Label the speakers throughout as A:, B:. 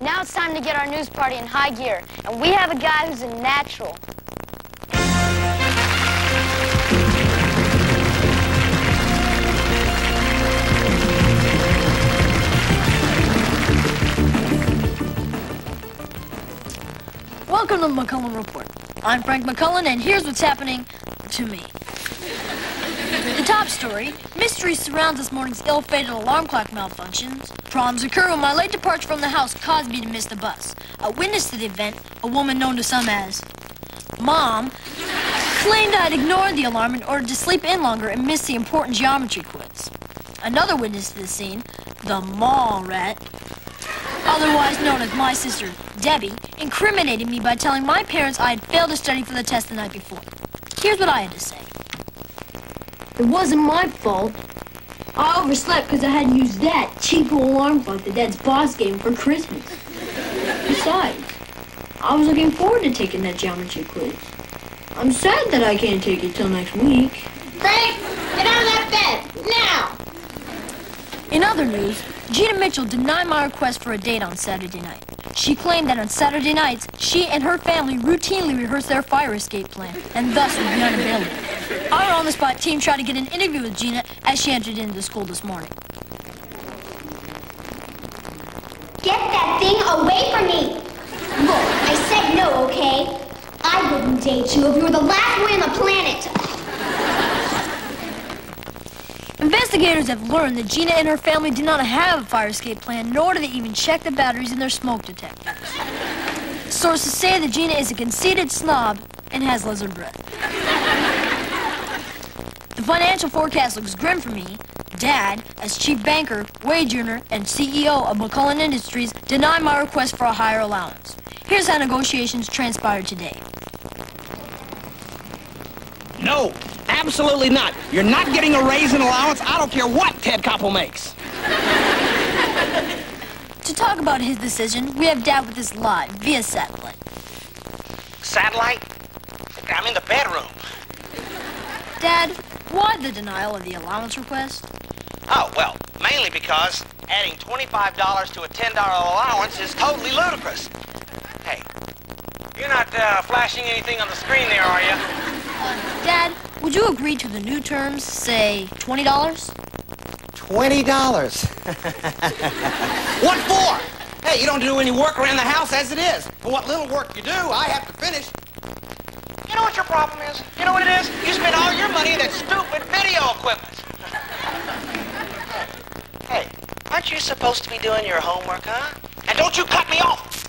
A: Now it's time to get our news party in high gear, and we have a guy who's a natural.
B: Welcome to the McCullen Report. I'm Frank McCullen, and here's what's happening to me. The top story: mystery surrounds this morning's ill-fated alarm clock malfunctions. Problems occur when my late departure from the house caused me to miss the bus. A witness to the event, a woman known to some as Mom, claimed I'd ignored the alarm in order to sleep in longer and miss the important geometry quiz. Another witness to the scene, the mall rat, otherwise known as my sister, Debbie, incriminated me by telling my parents I had failed to study for the test the night before. Here's what I had to say.
C: It wasn't my fault. I overslept because I hadn't used that cheap alarm clock that Dad's boss gave me for Christmas. Besides, I was looking forward to taking that geometry quiz. I'm sad that I can't take it till next week.
D: Frank, get out of that bed, now!
B: In other news, Gina Mitchell denied my request for a date on Saturday night. She claimed that on Saturday nights, she and her family routinely rehearsed their fire escape plan, and thus would be unavailable. Our on-the-spot team tried to get an interview with Gina as she entered into the school this morning.
D: Get that thing away from me! Look, I said no, okay? I wouldn't date you if you were the last boy on the planet.
B: Investigators have learned that Gina and her family do not have a fire escape plan, nor do they even check the batteries in their smoke detectors. Sources say that Gina is a conceited snob and has lizard breath. The financial forecast looks grim for me. Dad, as chief banker, wage earner, and CEO of McCullen Industries, denied my request for a higher allowance. Here's how negotiations transpired today.
E: No, absolutely not. You're not getting a raise in allowance. I don't care what Ted Koppel makes.
B: To talk about his decision, we have Dad with us live via satellite.
E: Satellite? I'm in the bedroom.
B: Dad, why the denial of the allowance request?
E: Oh, well, mainly because adding $25 to a $10 allowance is totally ludicrous. Hey, you're not flashing anything on the screen there, are you?
B: Dad, would you agree to the new terms, say $20?
E: $20? What for? Hey, you don't do any work around the house as it is. For what little work you do, I have to finish. You know what your problem is? You know what it is? You spend all your money on that stupid video equipment. Hey, aren't you supposed to be doing your homework, huh? And don't you cut me off!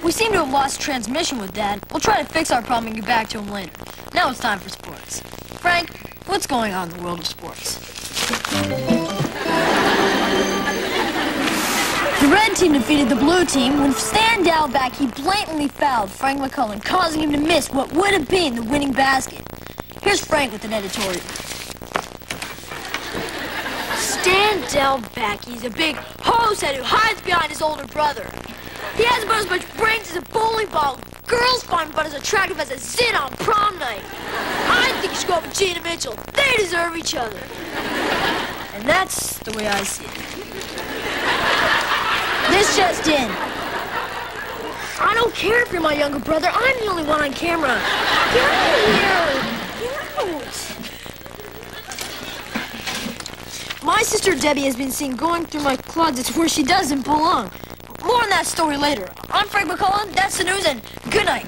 B: We seem to have lost transmission with Dad. We'll try to fix our problem and get back to him later. Now it's time for sports. Frank, what's going on in the world of sports? The red team defeated the blue team when Stan Dalback blatantly fouled Frank McCullen, causing him to miss what would have been the winning basket. Here's Frank with an editorial. Stan Dalback, a big hosehead who hides behind his older brother. He has about as much brains as a bowling ball. Girls find him about as attractive as a zit on prom night. I think you should go up with Gina Mitchell. They deserve each other. And that's the way I see it. This just in. I don't care if you're my younger brother. I'm the only one on camera. Get out of here. Get out. My sister Debbie has been seen going through my closets where she doesn't belong. More on that story later. I'm Frank McCullen, that's the news, and good night.